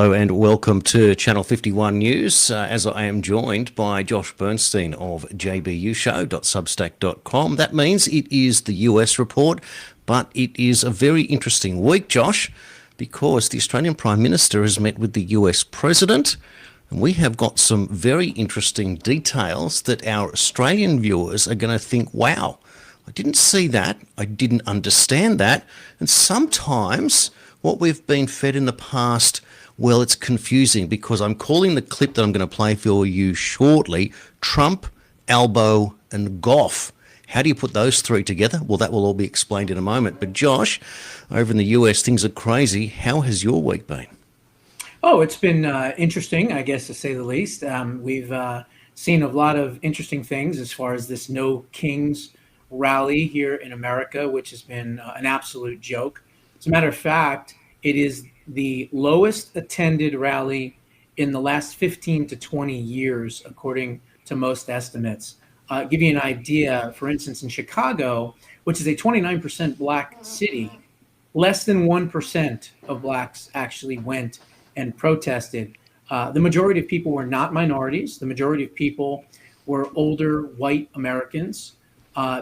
Hello and welcome to Channel 51 News, as I am joined by Josh Bernstein of jbushow.substack.com. That means it is the US report, but it is a very interesting week, Josh, because the Australian Prime Minister has met with the US President, and we have got some very interesting details that our Australian viewers are going to think, wow, I didn't see that, I didn't understand that, and sometimes what we've been fed in the past, well, it's confusing because I'm calling the clip that I'm going to play for you shortly Trump, Albo and Goff. How do you put those three together? Well, that will all be explained in a moment. But Josh, over in the US, things are crazy. How has your week been? Oh, it's been interesting, I guess, to say the least. We've seen a lot of interesting things as far as this No Kings rally here in America, which has been an absolute joke. As a matter of fact, it is the lowest attended rally in the last 15 to 20 years, according to most estimates. Give you an idea, for instance, in Chicago, which is a 29% black city, less than 1% of blacks actually went and protested. The majority of people were not minorities. The majority of people were older white Americans.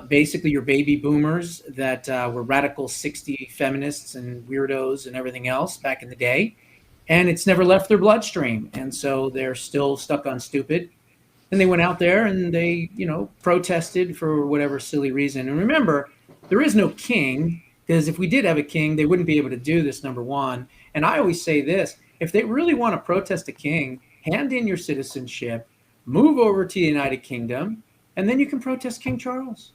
Basically your baby boomers that were radical 60 feminists and weirdos and everything else back in the day. And it's never left their bloodstream. And so they're still stuck on stupid. And they went out there and they, protested for whatever silly reason. And remember, there is no king, because if we did have a king, they wouldn't be able to do this, number one. And I always say this, if they really want to protest a king, hand in your citizenship, move over to the United Kingdom, and then you can protest King Charles.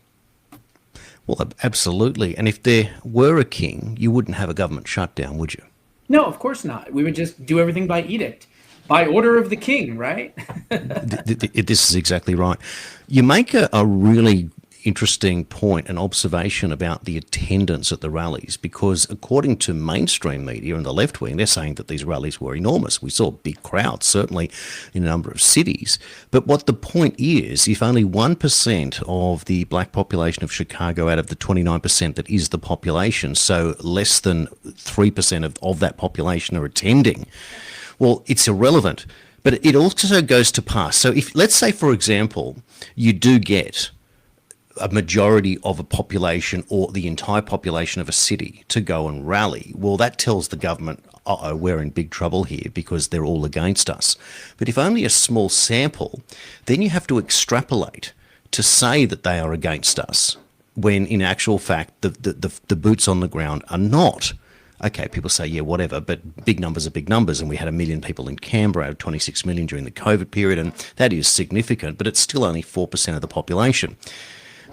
Well, absolutely. And if there were a king, you wouldn't have a government shutdown, would you? No, of course not. We would just do everything by edict, by order of the king, right? This is exactly right. You make a really interesting point, an observation about the attendance at the rallies, because according to mainstream media and the left wing, they're saying that these rallies were enormous. We saw big crowds, certainly in a number of cities. But what the point is, if only 1% of the black population of Chicago out of the 29% that is the population, so less than 3% of that population are attending, well, it's irrelevant. But it also goes to pass. So if, let's say, for example, you do get a majority of a population or the entire population of a city to go and rally, well, that tells the government, uh-oh, we're in big trouble here because they're all against us. But if only a small sample, then you have to extrapolate to say that they are against us, when in actual fact the boots on the ground are not. Okay, people say, yeah, whatever, but big numbers are big numbers, and we had 1 million people in Canberra out of 26 million during the COVID period, and that is significant, but it's still only 4% of the population.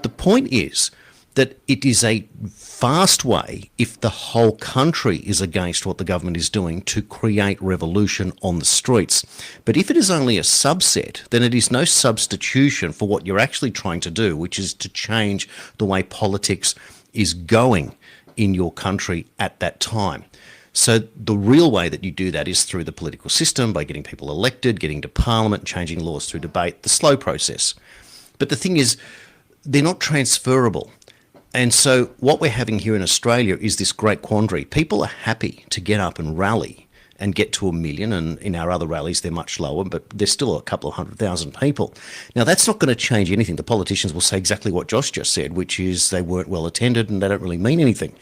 The point is that it is a fast way, if the whole country is against what the government is doing, to create revolution on the streets. But if it is only a subset, then it is no substitution for what you're actually trying to do, which is to change the way politics is going in your country at that time. So the real way that you do that is through the political system, by getting people elected, getting to parliament, changing laws through debate, the slow process. But the thing is, they're not transferable. And so what we're having here in Australia is this great quandary. People are happy to get up and rally and get to 1 million, and in our other rallies they're much lower, but there's still a couple of 100,000 people. Now that's not going to change anything. The politicians will say exactly what Josh just said, which is they weren't well attended and they don't really mean anything.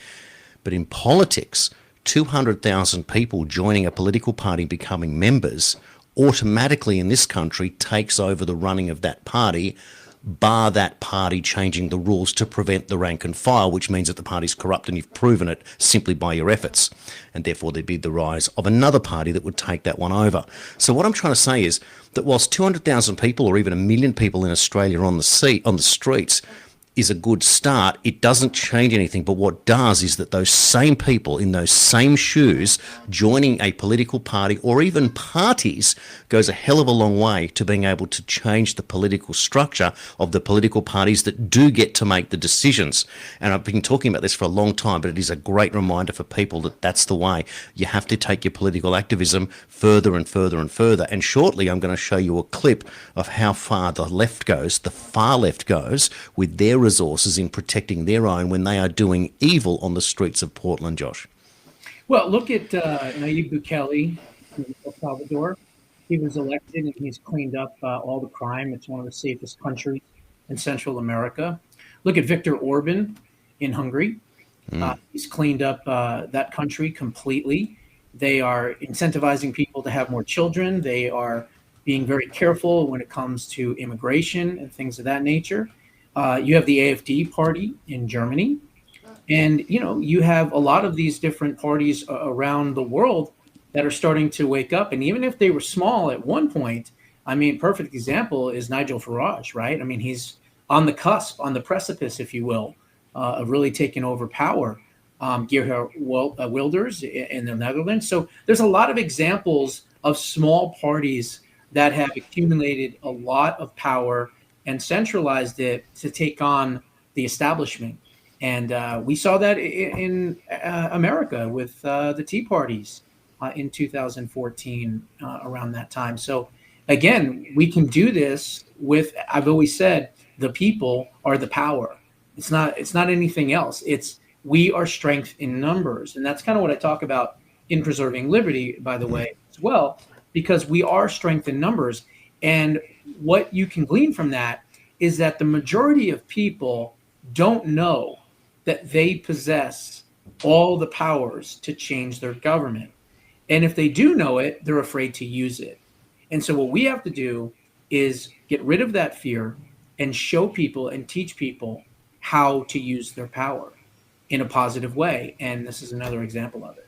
But in politics, 200,000 people joining a political party, becoming members, automatically in this country takes over the running of that party, bar that party changing the rules to prevent the rank and file, which means that the party's corrupt, and you've proven it simply by your efforts. And therefore there'd be the rise of another party that would take that one over. So what I'm trying to say is that whilst 200,000 people or even 1 million people in Australia on the streets is a good start, it doesn't change anything. But what does is that those same people in those same shoes joining a political party or even parties goes a hell of a long way to being able to change the political structure of the political parties that do get to make the decisions. And I've been talking about this for a long time, but it is a great reminder for people that that's the way. You have to take your political activism further and further and further. And shortly I'm going to show you a clip of how far the left goes, the far left goes, with their resources in protecting their own when they are doing evil on the streets of Portland, Josh. Well, look at Nayib Bukele in El Salvador. He was elected and he's cleaned up all the crime. It's one of the safest countries in Central America. Look at Viktor Orban in Hungary. He's cleaned up that country completely. They are incentivizing people to have more children. They are being very careful when it comes to immigration and things of that nature. You have the AfD party in Germany. And, you have a lot of these different parties around the world that are starting to wake up. And even if they were small at one point, I mean, perfect example is Nigel Farage, right? I mean, he's on the cusp, on the precipice, if you will, of really taking over power. Geert Wilders in the Netherlands. So there's a lot of examples of small parties that have accumulated a lot of power and centralized it to take on the establishment. And we saw that in America with the Tea Parties in 2014 around that time. So again, we can do this with, I've always said, the people are the power. It's not anything else. It's we are strength in numbers. And that's kind of what I talk about in Preserving Liberty, by the way, as well, because we are strength in numbers. And what you can glean from that is that the majority of people don't know that they possess all the powers to change their government. And if they do know it, they're afraid to use it. And so what we have to do is get rid of that fear and show people and teach people how to use their power in a positive way. And this is another example of it.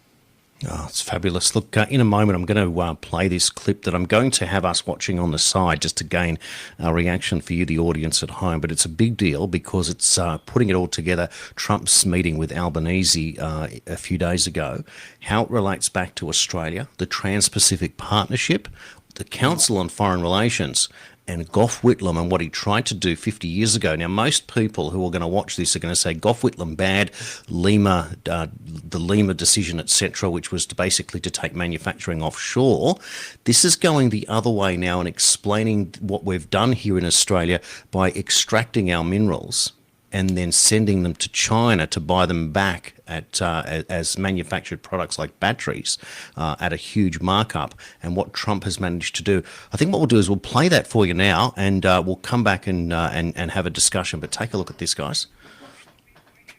Oh, it's fabulous. Look, in a moment, I'm going to play this clip that I'm going to have us watching on the side just to gain a reaction for you, the audience at home. But it's a big deal because it's putting it all together. Trump's meeting with Albanese a few days ago, how it relates back to Australia, the Trans-Pacific Partnership, the Council on Foreign Relations, and Gough Whitlam and what he tried to do 50 years ago. Now, most people who are going to watch this are going to say Gough Whitlam bad, Lima, the Lima decision, etc., which was basically to take manufacturing offshore. This is going the other way now and explaining what we've done here in Australia by extracting our minerals and then sending them to China to buy them back at as manufactured products like batteries at a huge markup, and what Trump has managed to do. I think what we'll do is we'll play that for you now, and we'll come back and have a discussion. But take a look at this, guys.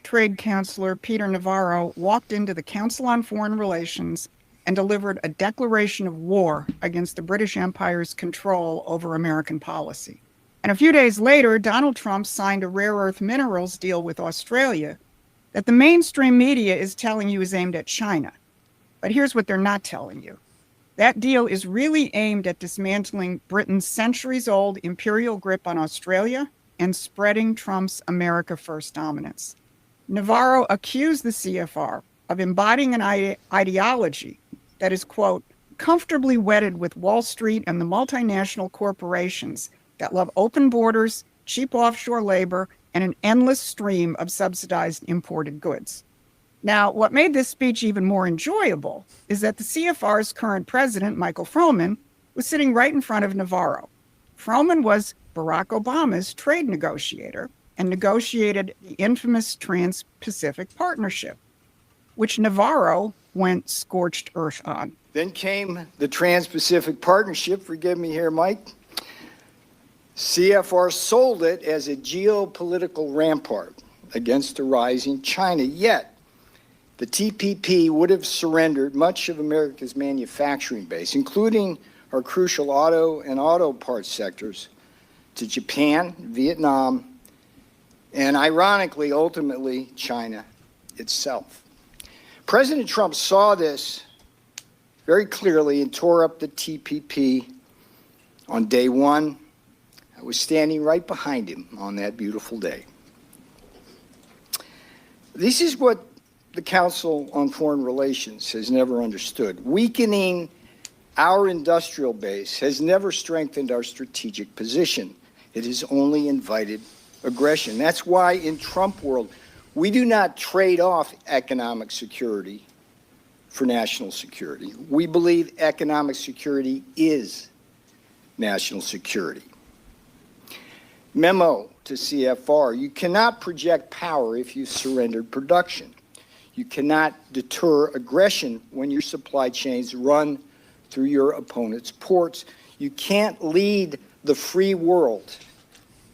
Trade Counselor Peter Navarro walked into the Council on Foreign Relations and delivered a declaration of war against the British Empire's control over American policy. And a few days later, Donald Trump signed a rare earth minerals deal with Australia that the mainstream media is telling you is aimed at China. But here's what they're not telling you. That deal is really aimed at dismantling Britain's centuries-old imperial grip on Australia and spreading Trump's America First dominance. Navarro accused the CFR of embodying an ideology that is, quote, comfortably wedded with Wall Street and the multinational corporations that love open borders, cheap offshore labor, and an endless stream of subsidized imported goods. Now, what made this speech even more enjoyable is that the CFR's current president, Michael Froman, was sitting right in front of Navarro. Froman was Barack Obama's trade negotiator and negotiated the infamous Trans-Pacific Partnership, which Navarro went scorched earth on. Then came the Trans-Pacific Partnership, forgive me here, Mike. CFR sold it as a geopolitical rampart against a rising China, yet the TPP would have surrendered much of America's manufacturing base, including our crucial auto and auto parts sectors, to Japan, Vietnam, and ironically, ultimately, China itself. President Trump saw this very clearly and tore up the TPP on day one. I was standing right behind him on that beautiful day. This is what the Council on Foreign Relations has never understood. Weakening our industrial base has never strengthened our strategic position. It has only invited aggression. That's why in Trump world, we do not trade off economic security for national security. We believe economic security is national security. Memo to CFR, you cannot project power if you've surrendered production. You cannot deter aggression when your supply chains run through your opponent's ports. You can't lead the free world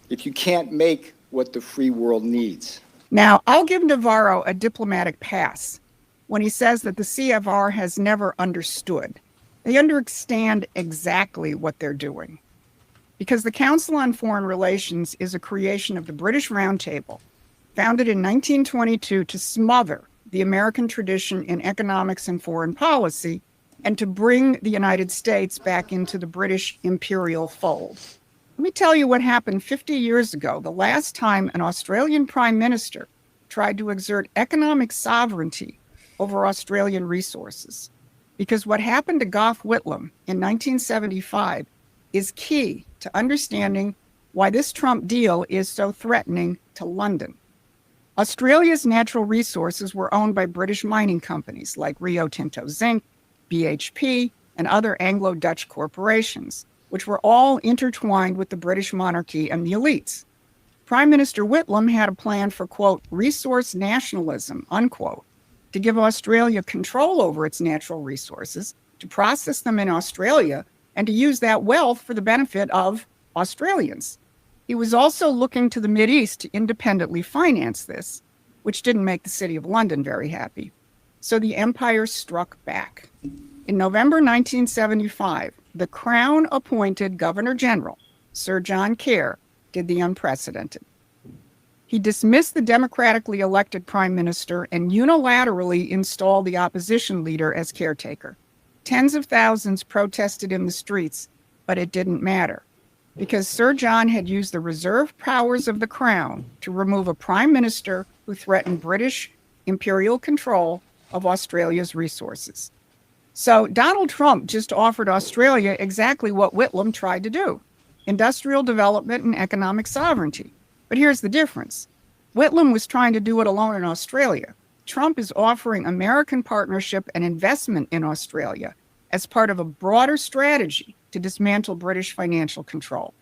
if you can't make what the free world needs. Now, I'll give Navarro a diplomatic pass when he says that the CFR has never understood. They understand exactly what they're doing. Because the Council on Foreign Relations is a creation of the British Round Table, founded in 1922 to smother the American tradition in economics and foreign policy and to bring the United States back into the British imperial fold. Let me tell you what happened 50 years ago, the last time an Australian prime minister tried to exert economic sovereignty over Australian resources. Because what happened to Gough Whitlam in 1975 is key to understanding why this Trump deal is so threatening to London. Australia's natural resources were owned by British mining companies like Rio Tinto Zinc, BHP, and other Anglo-Dutch corporations, which were all intertwined with the British monarchy and the elites. Prime Minister Whitlam had a plan for, quote, resource nationalism, unquote, to give Australia control over its natural resources, to process them in Australia, and to use that wealth for the benefit of Australians. He was also looking to the Mideast to independently finance this, which didn't make the City of London very happy. So the empire struck back. In November 1975, the Crown appointed Governor General, Sir John Kerr, did the unprecedented. He dismissed the democratically elected prime minister and unilaterally installed the opposition leader as caretaker. Tens of thousands protested in the streets, but it didn't matter because Sir John had used the reserve powers of the Crown to remove a prime minister who threatened British imperial control of Australia's resources. So Donald Trump just offered Australia exactly what Whitlam tried to do: industrial development and economic sovereignty. But here's the difference. Whitlam was trying to do it alone in Australia. Trump is offering American partnership and investment in Australia as part of a broader strategy to dismantle British financial control.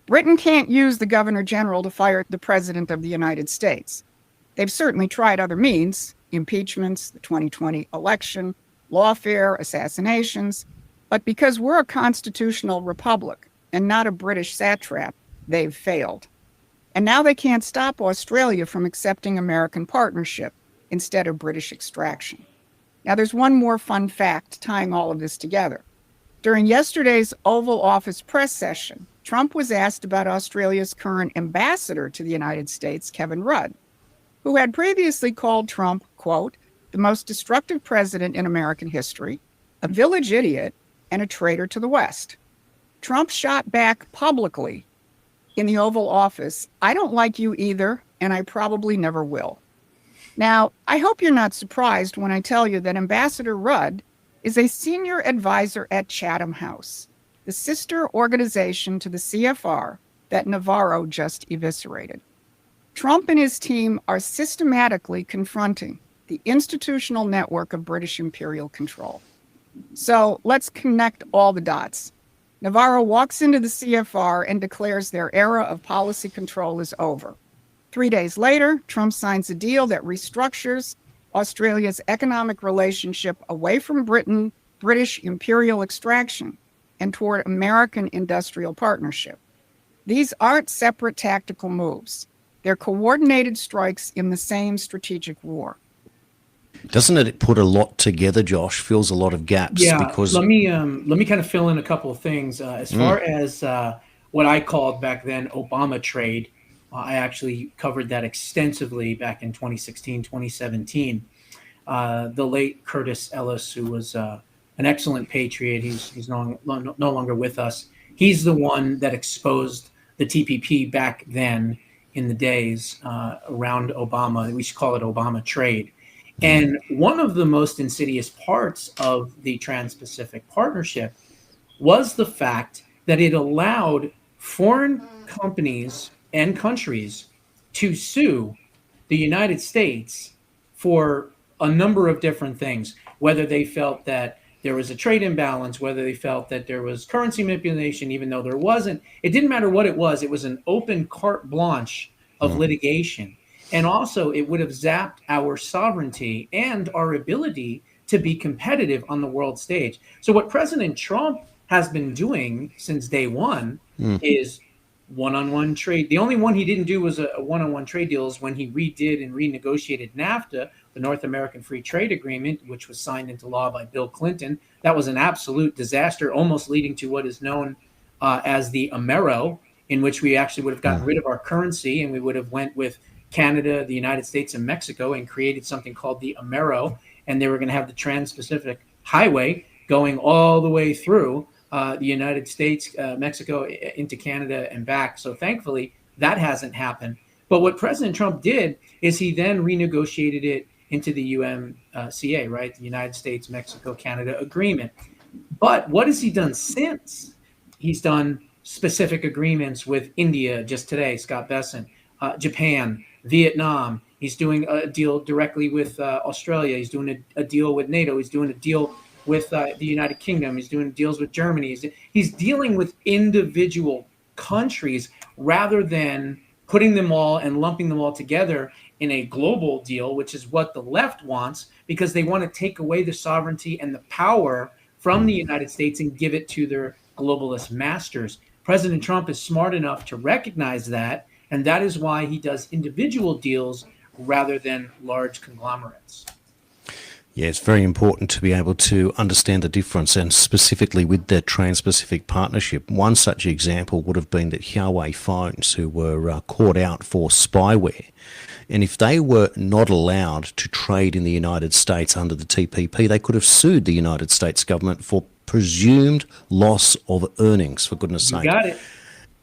Britain can't use the Governor General to fire the President of the United States. They've certainly tried other means, impeachments, the 2020 election, lawfare, assassinations, but because we're a constitutional republic and not a British satrap, they've failed. And now they can't stop Australia from accepting American partnership instead of British extraction. Now, there's one more fun fact tying all of this together. During yesterday's Oval Office press session, Trump was asked about Australia's current ambassador to the United States, Kevin Rudd, who had previously called Trump, quote, the most destructive president in American history, a village idiot, and a traitor to the West. Trump shot back publicly in the Oval Office, I don't like you either, and I probably never will. Now, I hope you're not surprised when I tell you that Ambassador Rudd is a senior advisor at Chatham House, the sister organization to the CFR that Navarro just eviscerated. Trump and his team are systematically confronting the institutional network of British imperial control. So let's connect all the dots. Navarro walks into the CFR and declares their era of policy control is over. 3 days later, Trump signs a deal that restructures Australia's economic relationship away from British imperial extraction and toward American industrial partnership. These aren't separate tactical moves. They're coordinated strikes in the same strategic war. Doesn't it put a lot together, Josh? Fills a lot of gaps. Yeah, Because let me kind of fill in a couple of things. As far as what I called back then Obama trade, I actually covered that extensively back in 2016, 2017. The late Curtis Ellis, who was an excellent patriot, he's no longer with us. He's the one that exposed the TPP back then in the days around Obama. We should call it Obama trade. And one of the most insidious parts of the Trans-Pacific Partnership was the fact that it allowed foreign companies and countries to sue the United States for a number of different things, whether they felt that there was a trade imbalance, whether they felt that there was currency manipulation, even though there wasn't. It didn't matter what it was. It was an open carte blanche of litigation. And also, it would have zapped our sovereignty and our ability to be competitive on the world stage. So what President Trump has been doing since day one is one-on-one trade. The only one he didn't do was a one-on-one trade deals when he redid and renegotiated NAFTA, the North American Free Trade Agreement, which was signed into law by Bill Clinton. That was an absolute disaster, almost leading to what is known as the Amero, in which we actually would have gotten rid of our currency and we would have went with Canada, the United States, and Mexico and created something called the Amero. And they were going to have the Trans-Pacific Highway going all the way through the United States, Mexico, into Canada and back. So thankfully, that hasn't happened. But what President Trump did is he then renegotiated it into the UMCA, right? The United States, Mexico, Canada agreement. But what has he done since? He's done specific agreements with India just today, Scott Bessent, Japan, Vietnam. He's doing a deal directly with Australia. He's doing a deal with NATO. He's doing a deal with the United Kingdom. He's doing deals with Germany. He's dealing with individual countries rather than putting them all and lumping them all together in a global deal, which is what the left wants, because they want to take away the sovereignty and the power from the United States and give it to their globalist masters. President Trump is smart enough to recognize that, and that is why he does individual deals rather than large conglomerates. Yeah, it's very important to be able to understand the difference, and specifically with the Trans-Pacific Partnership. One such example would have been that Huawei phones, who were caught out for spyware, and if they were not allowed to trade in the United States under the TPP, they could have sued the United States government for presumed loss of earnings, for goodness sake. You got it.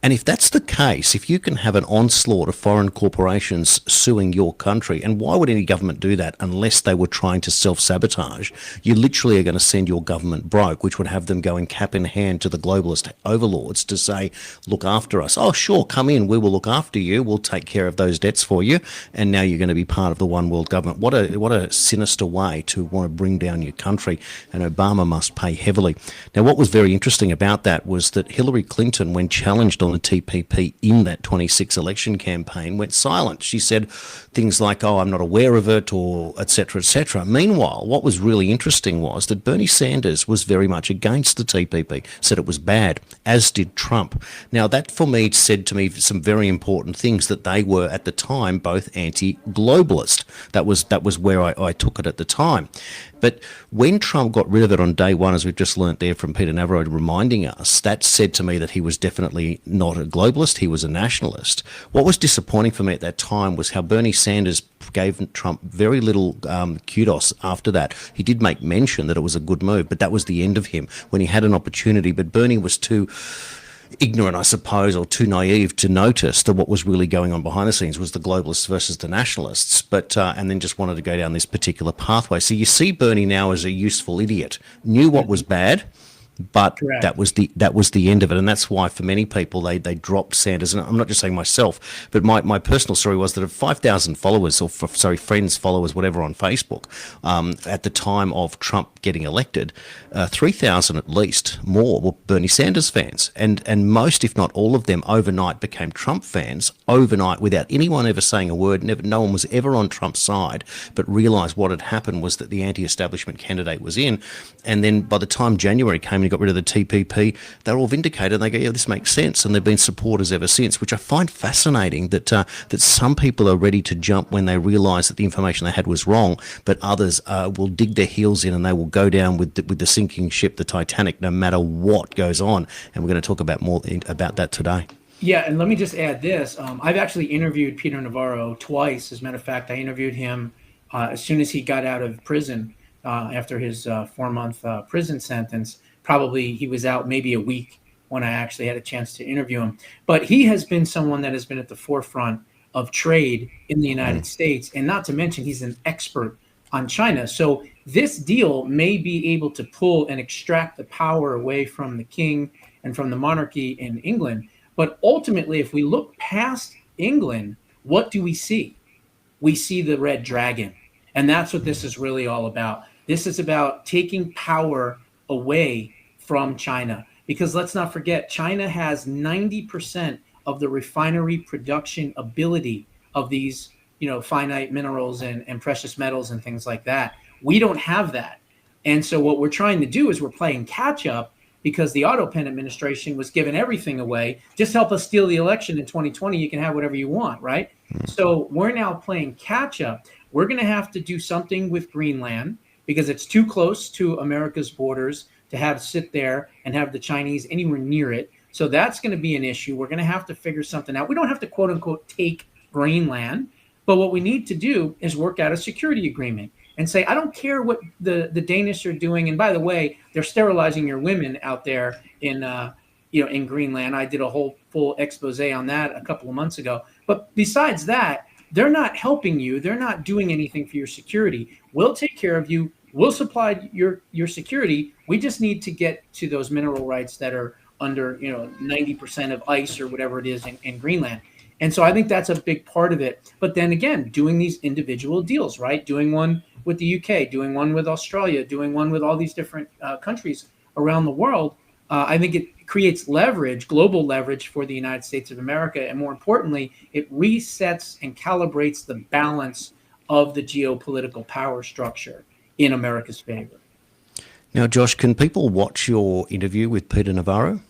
And if that's the case, if you can have an onslaught of foreign corporations suing your country, and why would any government do that unless they were trying to self-sabotage? You literally are going to send your government broke, which would have them going cap in hand to the globalist overlords to say, look after us. Oh, sure, come in, we will look after you, we'll take care of those debts for you, and now you're going to be part of the one world government. What a sinister way to want to bring down your country, and Obama must pay heavily. Now, what was very interesting about that was that Hillary Clinton, when challenged on the TPP in that 26 election campaign, went silent. She said things like, oh, I'm not aware of it, or et cetera, et cetera. Meanwhile, what was really interesting was that Bernie Sanders was very much against the TPP, said it was bad, as did Trump. Now, that for me said to me some very important things, that they were at the time both anti-globalist. That was where I took it at the time. But when Trump got rid of it on day one, as we've just learnt there from Peter Navarro reminding us, that said to me that he was definitely not a globalist, he was a nationalist. What was disappointing for me at that time was how Bernie Sanders gave Trump very little kudos after that. He did make mention that it was a good move, but that was the end of him when he had an opportunity. But Bernie was too ignorant, I suppose, or too naive to notice that what was really going on behind the scenes was the globalists versus the nationalists, and then just wanted to go down this particular pathway. So you see Bernie now as a useful idiot, knew what was bad, but Correct. that was the end of it. And that's why for many people they dropped Sanders. And I'm not just saying myself, but my personal story was that of 5,000 followers, friends, followers, whatever, on Facebook, at the time of Trump getting elected, 3,000 at least more were Bernie Sanders fans. And most, if not all of them, overnight became Trump fans, overnight, without anyone ever saying a word. No one was ever on Trump's side, but realised what had happened was that the anti-establishment candidate was in. And then by the time January came and he got rid of the TPP, they were all vindicated, and they go, yeah, this makes sense. And they've been supporters ever since, which I find fascinating, that some people are ready to jump when they realise that the information they had was wrong, but others will dig their heels in and they will go down with the sinking ship, the Titanic, no matter what goes on. And we're going to talk about more about that today. Yeah, and let me just add this. I've actually interviewed Peter Navarro twice. As a matter of fact, I interviewed him as soon as he got out of prison after his 4-month prison sentence. Probably he was out maybe a week when I actually had a chance to interview him. But he has been someone that has been at the forefront of trade in the United States. And not to mention, he's an expert on China. So this deal may be able to pull and extract the power away from the king and from the monarchy in England. But ultimately, if we look past England, what do we see? We see the red dragon. And that's what this is really all about. This is about taking power away from China. Because let's not forget, China has 90% of the refinery production ability of these, finite minerals and precious metals and things like that. We don't have that. And so what we're trying to do is we're playing catch up because the Otto Penn administration was giving everything away. Just help us steal the election in 2020. You can have whatever you want, right? So we're now playing catch up. We're going to have to do something with Greenland because it's too close to America's borders to have sit there and have the Chinese anywhere near it. So that's going to be an issue. We're going to have to figure something out. We don't have to, quote unquote, take Greenland. But what we need to do is work out a security agreement and say, I don't care what the Danish are doing. And by the way, they're sterilizing your women out there in in Greenland. I did a whole full expose on that a couple of months ago. But besides that, they're not helping you. They're not doing anything for your security. We'll take care of you. We'll supply your security. We just need to get to those mineral rights that are under 90% of ice or whatever it is in Greenland. And so I think that's a big part of it. But then again, doing these individual deals, right? Doing one with the UK, doing one with Australia, doing one with all these different countries around the world. I think it creates leverage, global leverage for the United States of America. And more importantly, it resets and calibrates the balance of the geopolitical power structure in America's favor. Now, Josh, can people watch your interview with Peter Navarro?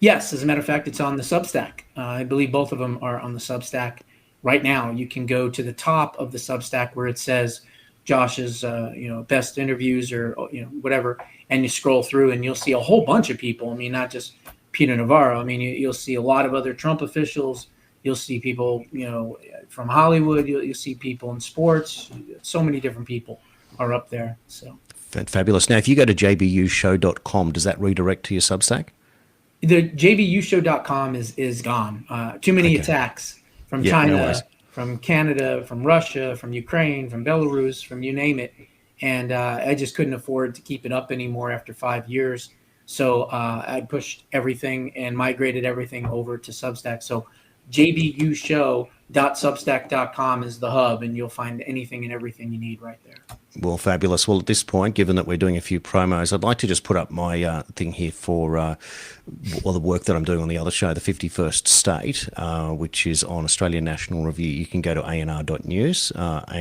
Yes, as a matter of fact, it's on the Substack. I believe both of them are on the Substack right now. You can go to the top of the Substack where it says Josh's best interviews or whatever, and you scroll through and you'll see a whole bunch of people. I mean, not just Peter Navarro. I mean, you'll see a lot of other Trump officials. You'll see people from Hollywood. You'll see people in sports. So many different people are up there. So fabulous. Now, if you go to jbushow.com, does that redirect to your Substack? The jbushow.com is gone. Too many attacks from China, no from Canada, from Russia, from Ukraine, from Belarus, from you name it. And I just couldn't afford to keep it up anymore after 5 years. So I pushed everything and migrated everything over to Substack. So jbushow.substack.com is the hub, and you'll find anything and everything you need right there. Well, fabulous. Well, at this point, given that we're doing a few promos, I'd like to just put up my thing here for the work that I'm doing on the other show, The 51st State, which is on Australian National Review. You can go to anr.news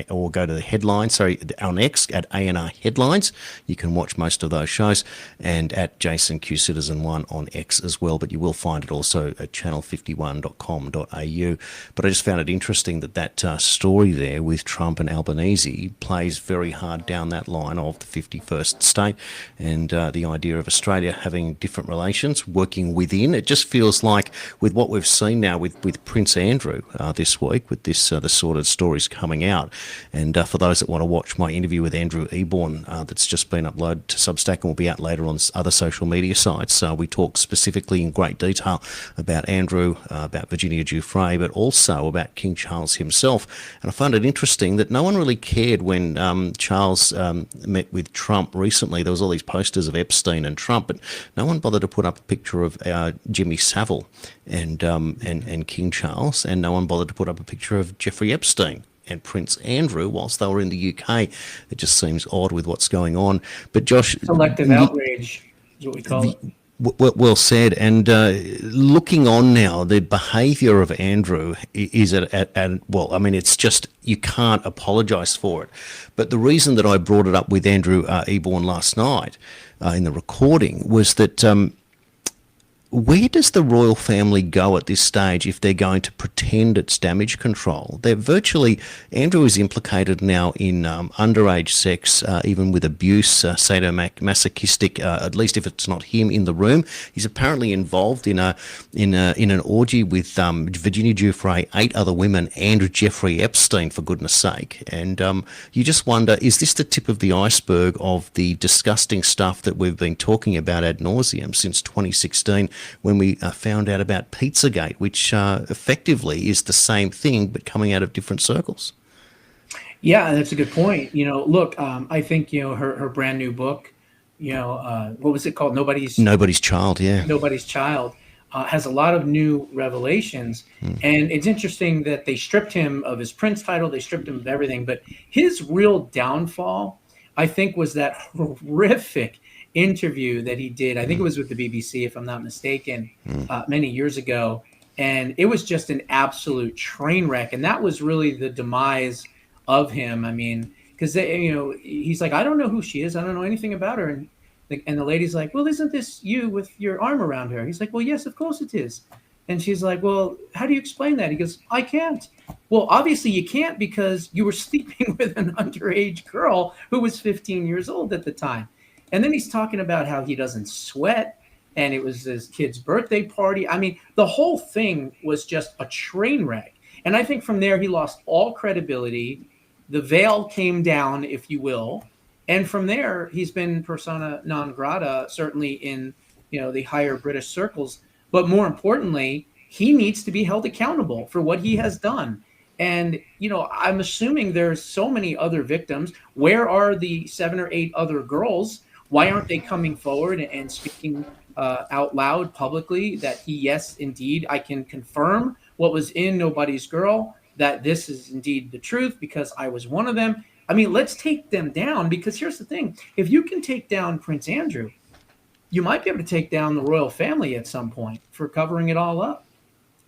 or go to the headlines, on X at ANR Headlines. You can watch most of those shows, and at Jason Q Citizen 1 on X as well, but you will find it also at channel51.com.au. But I just found it interesting that story there with Trump and Albanese plays very hard down that line of the 51st state and the idea of Australia having different relations, working within. It just feels like with what we've seen now with Prince Andrew this week, with this the sort of stories coming out. And for those that want to watch my interview with Andrew Eborn that's just been uploaded to Substack and will be out later on other social media sites, we talk specifically in great detail about Andrew, about Virginia Giuffre, but also about King Charles himself. And I found it interesting that no one really cared when Charles met with Trump recently. There was all these posters of Epstein and Trump, but no one bothered to put up a picture of Jimmy Savile and King Charles, and no one bothered to put up a picture of Jeffrey Epstein and Prince Andrew whilst they were in the UK. It just seems odd with what's going on. But Josh, selective outrage is what we call it. Well said. And looking on now, the behaviour of Andrew is it's just, you can't apologise for it. But the reason that I brought it up with Andrew Eborn last night in the recording was that where does the royal family go at this stage if they're going to pretend it's damage control? They're virtually, Andrew is implicated now in underage sex, even with abuse, sadomasochistic, at least if it's not him in the room. He's apparently involved in an orgy with Virginia Giuffre, 8 other women, and Jeffrey Epstein, for goodness sake. And you just wonder, is this the tip of the iceberg of the disgusting stuff that we've been talking about ad nauseum since 2016? When we found out about Pizzagate, which effectively is the same thing but coming out of different circles. Yeah, that's a good point. Look, I think her brand new book, what was it called? Nobody's Child. Yeah, Nobody's Child has a lot of new revelations, and it's interesting that they stripped him of his Prince title, they stripped him of everything, but his real downfall, I think, was that horrific interview that he did. I think it was with the BBC, if I'm not mistaken, many years ago. And it was just an absolute train wreck. And that was really the demise of him. I mean, because he's like, I don't know who she is. I don't know anything about her. And the lady's like, well, isn't this you with your arm around her? He's like, well, yes, of course it is. And she's like, well, how do you explain that? He goes, I can't. Well, obviously you can't, because you were sleeping with an underage girl who was 15 years old at the time. And then he's talking about how he doesn't sweat, and it was his kid's birthday party. I mean, the whole thing was just a train wreck. And I think from there he lost all credibility. The veil came down, if you will. And from there, he's been persona non grata, certainly in the higher British circles. But more importantly, he needs to be held accountable for what he has done. And, I'm assuming there's so many other victims. Where are the 7 or 8 other girls? Why aren't they coming forward and speaking out loud publicly that yes, indeed, I can confirm what was in Nobody's Girl, that this is indeed the truth because I was one of them. I mean, let's take them down, because here's the thing. If you can take down Prince Andrew, you might be able to take down the royal family at some point for covering it all up.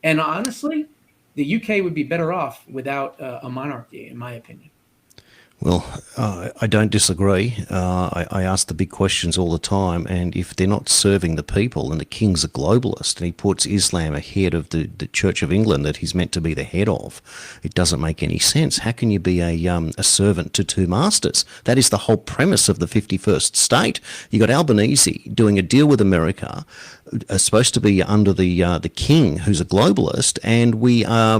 And honestly, the UK would be better off without a monarchy, in my opinion. Well, I don't disagree. I ask the big questions all the time, and if they're not serving the people, and the king's a globalist, and he puts Islam ahead of the Church of England that he's meant to be the head of, it doesn't make any sense. How can you be a servant to two masters? That is the whole premise of the 51st state. You got Albanese doing a deal with America, supposed to be under the king, who's a globalist, and we are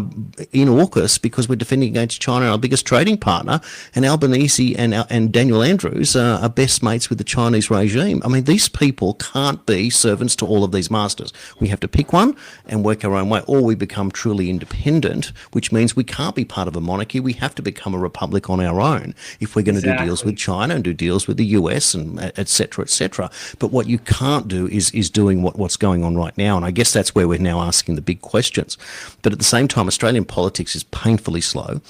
in AUKUS because we're defending against China, our biggest trading partner, and Albanese and Daniel Andrews are best mates with the Chinese regime. I mean, these people can't be servants to all of these masters. We have to pick one and work our own way, or we become truly independent, which means we can't be part of a monarchy. We have to become a republic on our own if we're going to do deals with China and do deals with the US and et cetera, et cetera. But what you can't do is doing what's going on right now, and I guess that's where we're now asking the big questions. But at the same time, Australian politics is painfully slow.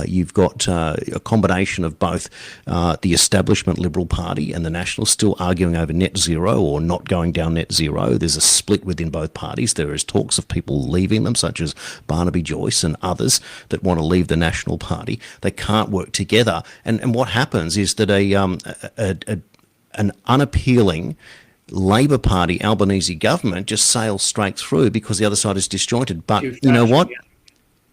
You've got a combination of both the establishment Liberal Party and the Nationals still arguing over net zero or not going down net zero. There's a split within both parties. There is talks of people leaving them, such as Barnaby Joyce and others that want to leave the National Party. They can't work together. And what happens is that an unappealing Labor Party Albanese government just sails straight through because the other side is disjointed. But you know what?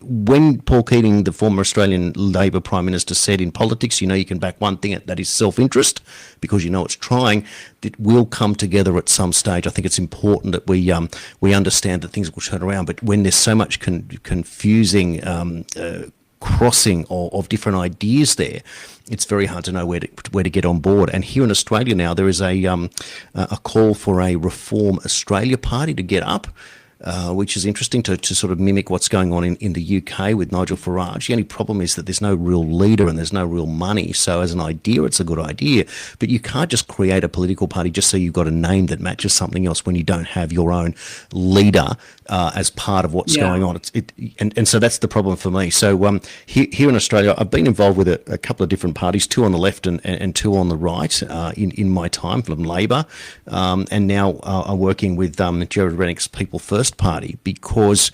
When Paul Keating, the former Australian Labor Prime Minister, said in politics, you can back one thing, that is self-interest, because it's trying, it will come together at some stage. I think it's important that we understand that things will turn around. But when there's so much confusing crossing of different ideas there, it's very hard to know where to get on board. And here in Australia now, there is a call for a Reform Australia Party to get up, which is interesting to sort of mimic what's going on in the UK with Nigel Farage. The only problem is that there's no real leader and there's no real money. So as an idea, it's a good idea. But you can't just create a political party just so you've got a name that matches something else when you don't have your own leader as part of what's going on. And so that's the problem for me. So here in Australia, I've been involved with a couple of different parties, two on the left and two on the right in my time from Labor. And now I'm working with Gerard Rennick's People First Party, because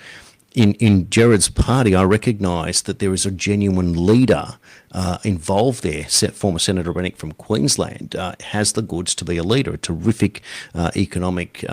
in Gerard's party, I recognise that there is a genuine leader involved there. Former Senator Rennick from Queensland has the goods to be a leader, a terrific economic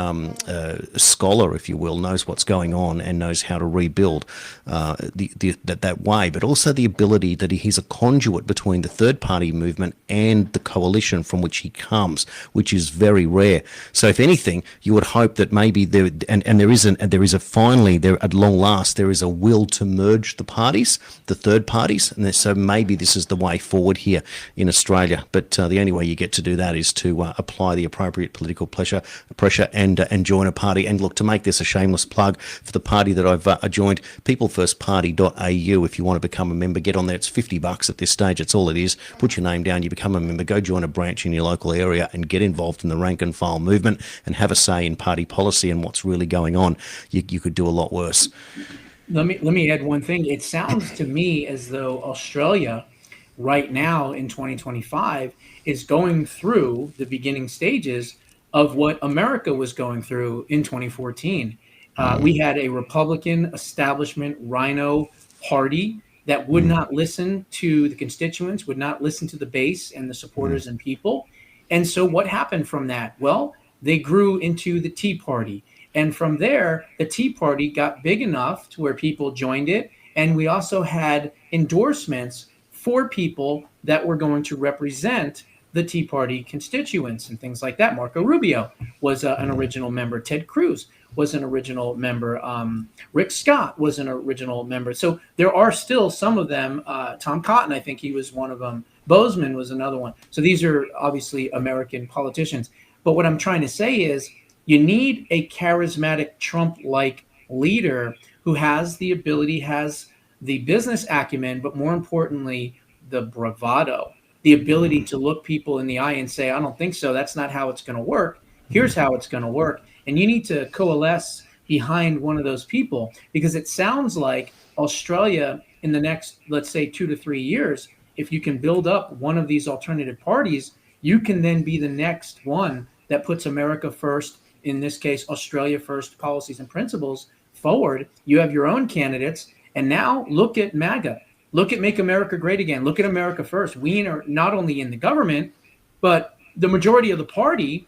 scholar, if you will, knows what's going on and knows how to rebuild that way, but also the ability that he's a conduit between the third party movement and the coalition from which he comes, which is very rare. So if anything, you would hope that maybe there at long last, there is a will to merge the parties, the third parties, and so maybe this is the way forward here in Australia. But the only way you get to do that is to apply the appropriate political pressure and join a party. And look, to make this a shameless plug for the party that I've joined, peoplefirstparty.au. If you want to become a member, get on there. It's $50 at this stage. That's all it is. Put your name down, you become a member, go join a branch in your local area and get involved in the rank and file movement and have a say in party policy and what's really going on. You could do a lot worse. Let me add one thing. It sounds to me as though Australia right now in 2025 is going through the beginning stages of what America was going through in 2014. We had a Republican establishment rhino party that would not listen to the constituents, would not listen to the base and the supporters and people. And so what happened from that? Well, they grew into the Tea Party. And from there, the Tea Party got big enough to where people joined it. And we also had endorsements for people that were going to represent the Tea Party constituents and things like that. Marco Rubio was an original member. Ted Cruz was an original member. Rick Scott was an original member. So there are still some of them. Tom Cotton, I think he was one of them. Bozeman was another one. So these are obviously American politicians. But what I'm trying to say is you need a charismatic Trump-like leader who has the ability, has the business acumen, but more importantly, the bravado, the ability to look people in the eye and say, I don't think so. That's not how it's going to work. Here's how it's going to work. And you need to coalesce behind one of those people, because it sounds like Australia in the next, let's say, 2 to 3 years, if you can build up one of these alternative parties, you can then be the next one that puts America first, in this case, Australia first policies and principles forward. You have your own candidates. And now look at MAGA. Look at Make America Great Again. Look at America First. We are not only in the government, but the majority of the party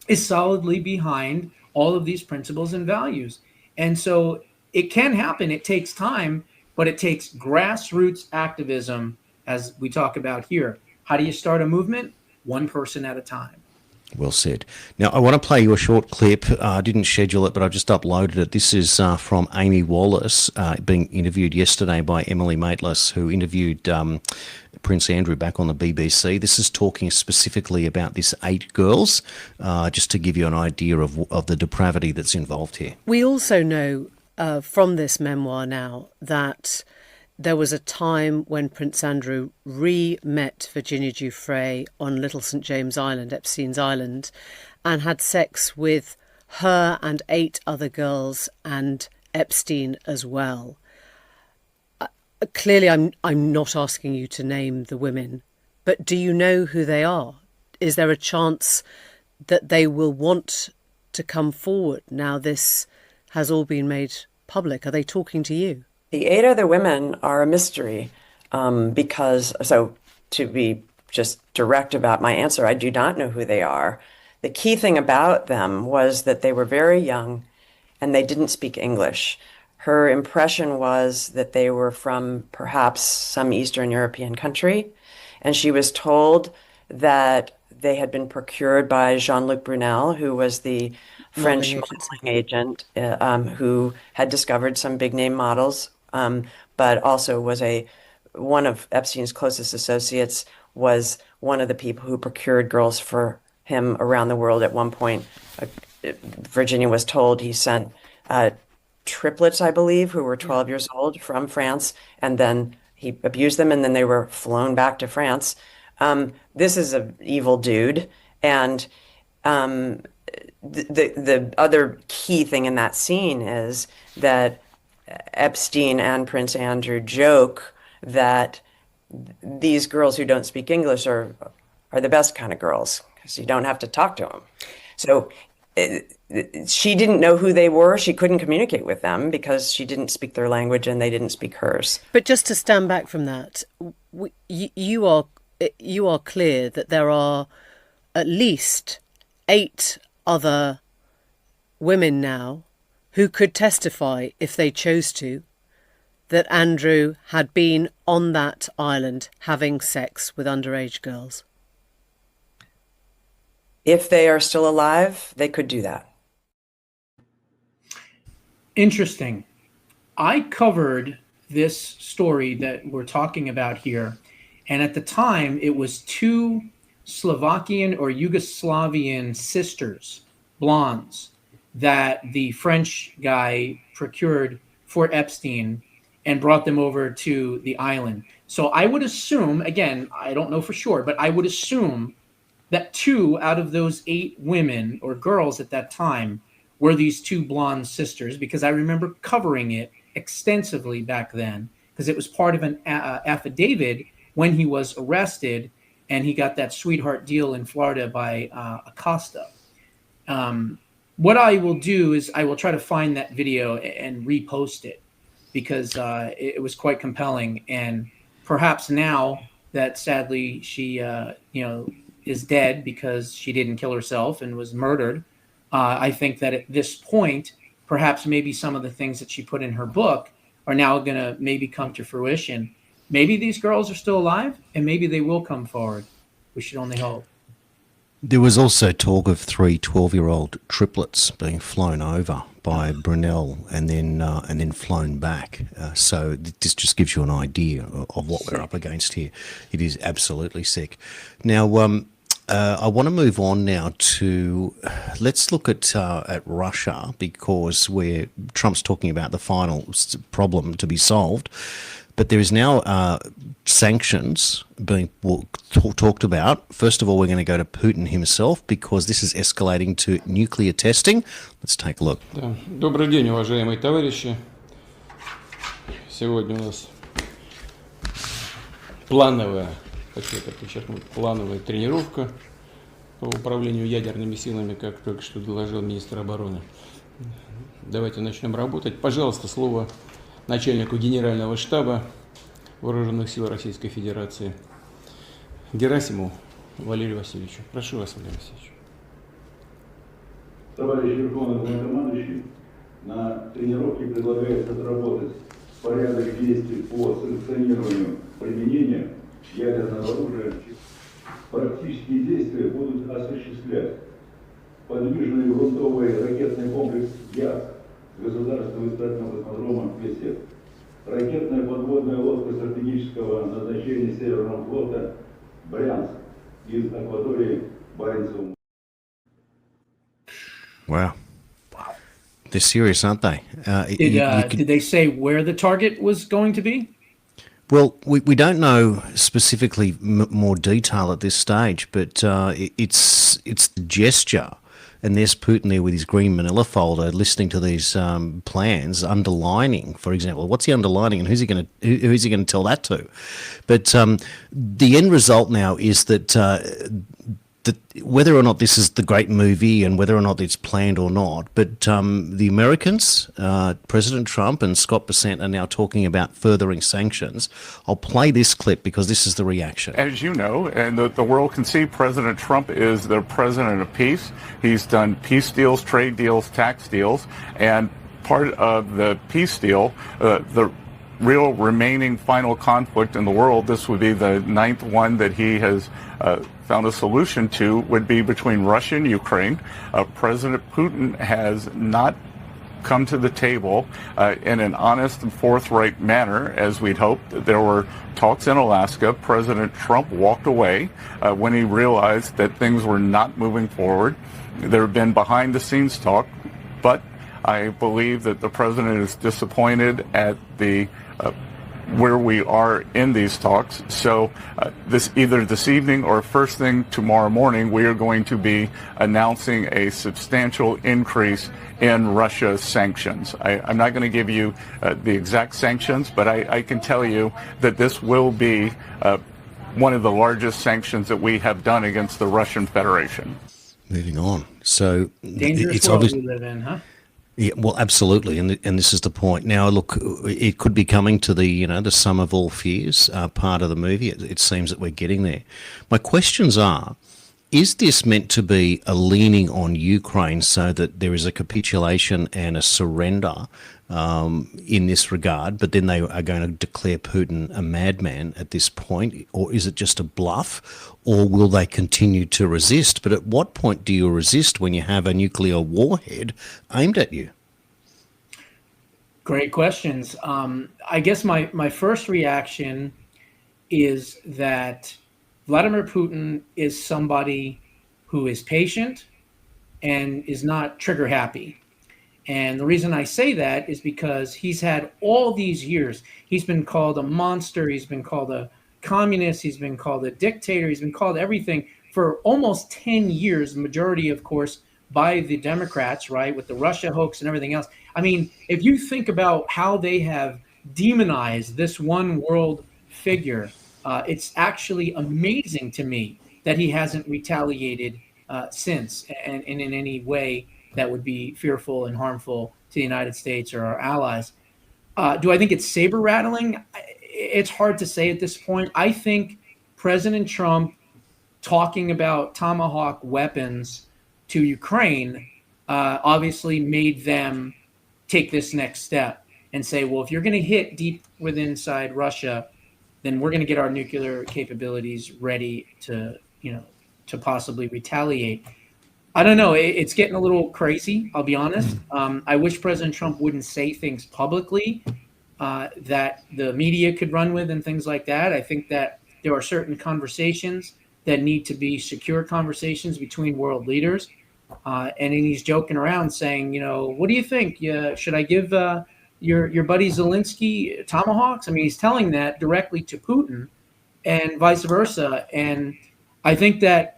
is solidly behind all of these principles and values. And so it can happen. It takes time, but it takes grassroots activism, as we talk about here. How do you start a movement? One person at a time. Well said. Now, I want to play you a short clip. I didn't schedule it, but I just uploaded it. This is from Amy Wallace being interviewed yesterday by Emily Maitlis, who interviewed Prince Andrew back on the BBC. This is talking specifically about this 8 girls, just to give you an idea of the depravity that's involved here. We also know from this memoir now that there was a time when Prince Andrew re-met Virginia Giuffre on Little St. James Island, Epstein's Island, and had sex with her and 8 other girls and Epstein as well. Clearly, I'm not asking you to name the women, but do you know who they are? Is there a chance that they will want to come forward now this has all been made public? Are they talking to you? The 8 other women are a mystery because, so to be just direct about my answer, I do not know who they are. The key thing about them was that they were very young and they didn't speak English. Her impression was that they were from perhaps some Eastern European country, and she was told that they had been procured by Jean-Luc Brunel, who was the French modeling agent who had discovered some big name models, but also was one of Epstein's closest associates, was one of the people who procured girls for him around the world. At one point, Virginia was told he sent triplets, I believe, who were 12 years old from France, and then he abused them, and then they were flown back to France. This is an evil dude, and the other key thing in that scene is that Epstein and Prince Andrew joke that these girls who don't speak English are the best kind of girls because you don't have to talk to them. So she didn't know who they were. She couldn't communicate with them because she didn't speak their language and they didn't speak hers. But just to stand back from that, you are clear that there are at least 8 other women now who could testify, if they chose to, that Andrew had been on that island having sex with underage girls. If they are still alive, they could do that. Interesting. I covered this story that we're talking about here, and at the time it was 2 Slovakian or Yugoslavian sisters, blondes, that the French guy procured for Epstein and brought them over to the island. So I would assume, again, I don't know for sure, but I would assume that 2 out of those 8 women or girls at that time were these 2 blonde sisters, because I remember covering it extensively back then, because it was part of an affidavit when he was arrested and he got that sweetheart deal in Florida by Acosta. What I will do is I will try to find that video and repost it. because it was quite compelling. And perhaps now that sadly she, is dead because she didn't kill herself and was murdered, I think that at this point, perhaps maybe some of the things that she put in her book are now going to maybe come to fruition. Maybe these girls are still alive, and maybe they will come forward. We should only hope. There was also talk of 3 12-year-old triplets being flown over by Brunel and then flown back. So this just gives you an idea of what we're up against here. It is absolutely sick. Now, I want to move on now to, let's look at Russia, because Trump's talking about the final problem to be solved. But there is now sanctions being talked about. First of all, we're going to go to Putin himself, because this is escalating to nuclear testing. Let's take a look. Да. Добрый день, уважаемые товарищи. Сегодня у нас плановая, хочу это подчеркнуть, плановая тренировка по управлению ядерными силами, как только что доложил министр обороны. Давайте начнем работать. Пожалуйста, слово начальнику Генерального штаба Вооруженных сил Российской Федерации Герасимову Валерию Васильевичу. Прошу вас, Валерий Васильевич. Товарищ Верховный Главнокомандующий, на тренировке предлагается разработать порядок действий по санкционированию применения ядерного оружия. Практические действия будут осуществлять подвижный грунтовый ракетный комплекс ЯС государственного испытательного космодрома «Весет», ракетная подводная лодка стратегического назначения Северного флота «Брянск» из акватории Баренцева моря. Wow. They're serious, aren't they? Did they say where the target was going to be? Well, we don't know specifically more detail at this stage, but it's the gesture. And there's Putin there with his green manila folder, listening to these plans, underlining, for example. What's he underlining, and who's he going to tell that to? But the end result now is that whether or not this is the great movie and whether or not it's planned or not, but the Americans, President Trump and Scott Bessent, are now talking about furthering sanctions. I'll play this clip because this is the reaction. As you know, and the world can see, President Trump is the president of peace. He's done peace deals, trade deals, tax deals, and part of the peace deal, the real remaining final conflict in the world, this would be the 9th one that he has found a solution to, would be between Russia and Ukraine. President Putin has not come to the table in an honest and forthright manner, as we'd hoped. There were talks in Alaska. President Trump walked away when he realized that things were not moving forward. There have been behind-the-scenes talk, but I believe that the president is disappointed at the where we are in these talks. So either this evening or first thing tomorrow morning, we are going to be announcing a substantial increase in Russia's sanctions. I'm not going to give you the exact sanctions, but I can tell you that this will be one of the largest sanctions that we have done against the Russian Federation. Moving on. So Dangerous it's world obvious. we live in, huh? Yeah, well, absolutely, and this is the point. Now, look, it could be coming to the the sum of all fears part of the movie. It seems that we're getting there. My questions are: is this meant to be a leaning on Ukraine so that there is a capitulation and a surrender in this regard, but then they are going to declare Putin a madman at this point, or is it just a bluff, or will they continue to resist? But at what point do you resist when you have a nuclear warhead aimed at you? Great questions. I guess my first reaction is that Vladimir Putin is somebody who is patient and is not trigger happy. And the reason I say that is because he's had all these years. He's been called a monster. He's been called a communist. He's been called a dictator. He's been called everything for almost 10 years, majority, of course, by the Democrats, right, with the Russia hoax and everything else. I mean, if you think about how they have demonized this one world figure, it's actually amazing to me that he hasn't retaliated since and in any way that would be fearful and harmful to the United States or our allies. Do I think it's saber rattling? It's hard to say at this point. I think President Trump talking about Tomahawk weapons to Ukraine obviously made them take this next step and say, well, if you're going to hit deep within inside Russia, then we're going to get our nuclear capabilities ready to, to possibly retaliate. I don't know. It's getting a little crazy. I'll be honest. I wish President Trump wouldn't say things publicly that the media could run with and things like that. I think that there are certain conversations that need to be secure conversations between world leaders. And he's joking around saying, what do you think? Should I give your buddy Zelensky tomahawks? I mean, he's telling that directly to Putin and vice versa. And I think that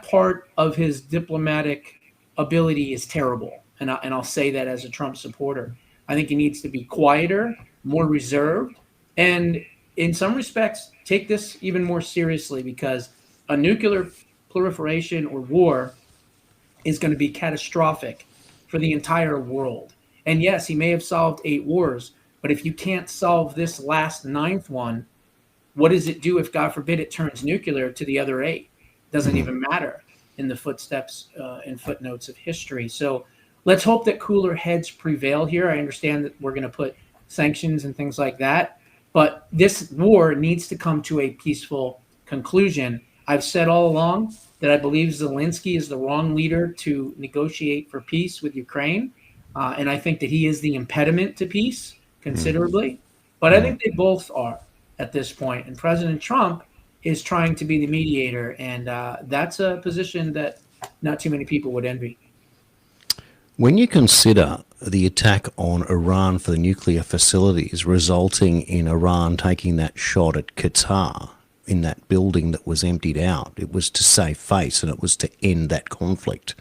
part of his diplomatic ability is terrible. And I'll say that as a Trump supporter. I think he needs to be quieter, more reserved, and in some respects, take this even more seriously, because a nuclear proliferation or war is going to be catastrophic for the entire world. And yes, he may have solved 8 wars, but if you can't solve this last 9th one, what does it do if, God forbid, it turns nuclear to the other 8? Doesn't even matter in the footsteps and footnotes of history. So let's hope that cooler heads prevail here. I understand that we're going to put sanctions and things like that, but this war needs to come to a peaceful conclusion. I've said all along that I believe Zelensky is the wrong leader to negotiate for peace with Ukraine, and I think that he is the impediment to peace considerably. But I think they both are at this point, and President Trump is trying to be the mediator, and that's a position that not too many people would envy. When you consider the attack on Iran for the nuclear facilities, resulting in Iran taking that shot at Qatar in that building that was emptied out, it was to save face and it was to end that conflict.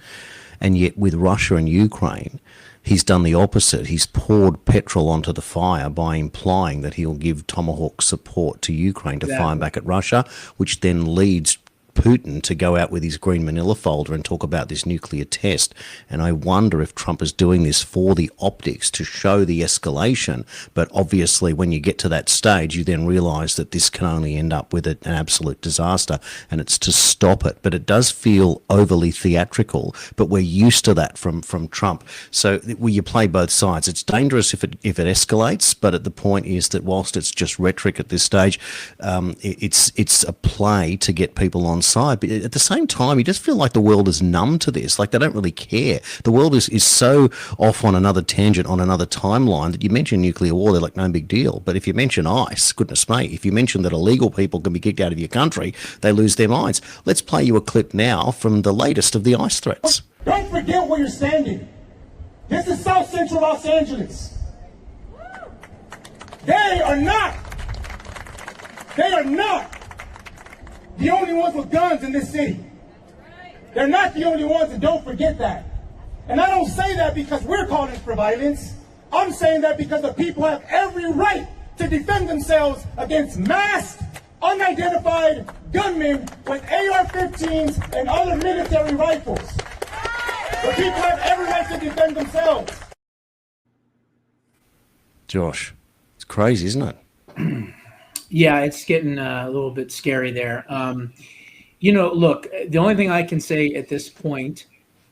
And yet with Russia and Ukraine, he's done the opposite. He's poured petrol onto the fire by implying that he'll give Tomahawk support to Ukraine to fire back at Russia, which then leads Putin to go out with his green manila folder and talk about this nuclear test. And I wonder if Trump is doing this for the optics to show the escalation. But obviously, when you get to that stage, you then realise that this can only end up with an absolute disaster, and it's to stop it. But it does feel overly theatrical, but we're used to that from Trump. So you play both sides. It's dangerous if it escalates, but the point is that whilst it's just rhetoric at this stage, it's a play to get people on side. But at the same time, you just feel like the world is numb to this. Like they don't really care. The world is so off on another tangent, on another timeline, that you mention nuclear war, they're like no big deal. But if you mention ICE, goodness me, if you mention that illegal people can be kicked out of your country, they lose their minds. Let's play you a clip now from the latest of the ICE threats. Don't forget where you're standing. This is South Central Los Angeles. They are not the only ones with guns in this city. They're not the only ones, and don't forget that. And I don't say that because we're calling for violence. I'm saying that because the people have every right to defend themselves against masked, unidentified gunmen with AR-15s and other military rifles. The people have every right to defend themselves. Josh, it's crazy, isn't it? Yeah, it's getting a little bit scary there. Look, the only thing I can say at this point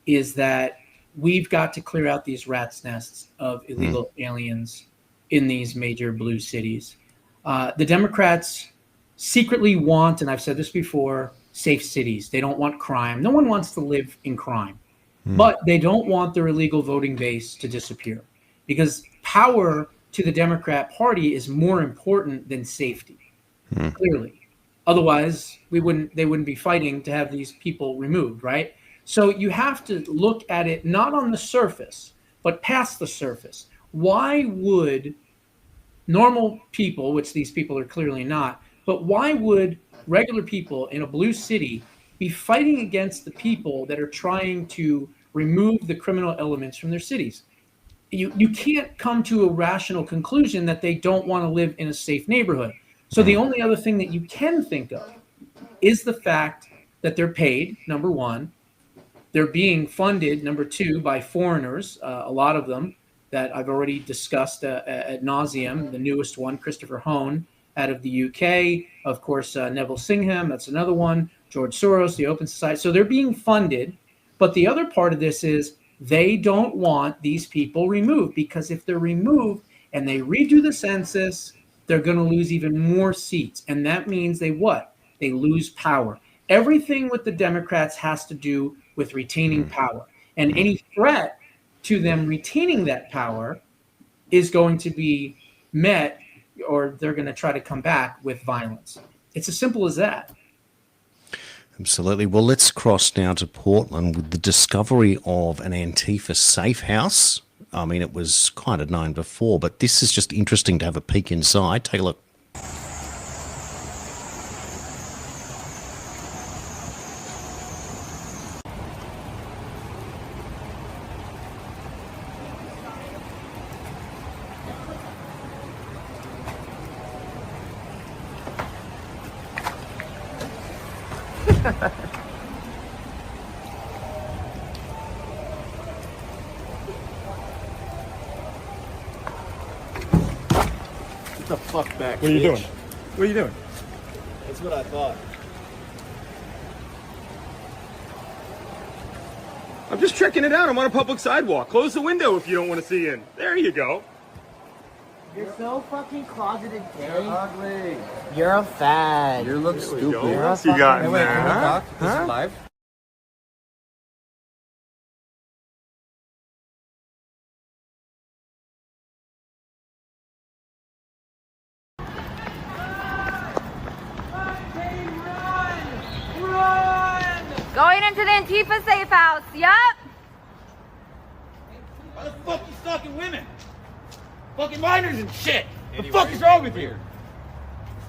is that we've got to clear out these rat's nests of illegal aliens in these major blue cities. The Democrats secretly want, and I've said this before, safe cities. They don't want crime. No one wants to live in crime. But they don't want their illegal voting base to disappear, because power to the Democrat Party is more important than safety, clearly. Otherwise, they wouldn't be fighting to have these people removed, right? So you have to look at it not on the surface, but past the surface. Why would normal people, which these people are clearly not, but why would regular people in a blue city be fighting against the people that are trying to remove the criminal elements from their cities? You can't come to a rational conclusion that they don't want to live in a safe neighborhood. So the only other thing that you can think of is the fact that they're paid, number one. They're being funded, number two, by foreigners, a lot of them, that I've already discussed ad nauseum. The newest one, Christopher Hone, out of the UK. Of course, Neville Singham, that's another one. George Soros, the Open Society. So they're being funded. But the other part of this is they don't want these people removed, because if they're removed and they redo the census, they're going to lose even more seats. And that means they what? They lose power. Everything with the Democrats has to do with retaining power. And any threat to them retaining that power is going to be met, or they're going to try to come back with violence. It's as simple as that. Absolutely. Well, let's cross now to Portland with the discovery of an Antifa safe house. I mean, it was kind of known before, but this is just interesting to have a peek inside. Take a look. Get the fuck back. What are you bitch. doing? What are you doing? That's what I thought. I'm just checking it out. I'm on a public sidewalk. Close the window if you don't want to see in. There you go. You're so fucking closeted gay. You're ugly. You're a fag. You look stupid. What else you got in there, Can we huh? talk? Is it live? Going into the Antifa safe house. Yup. Why the fuck you stalking women? Fucking minors and shit. What the fuck is wrong with you?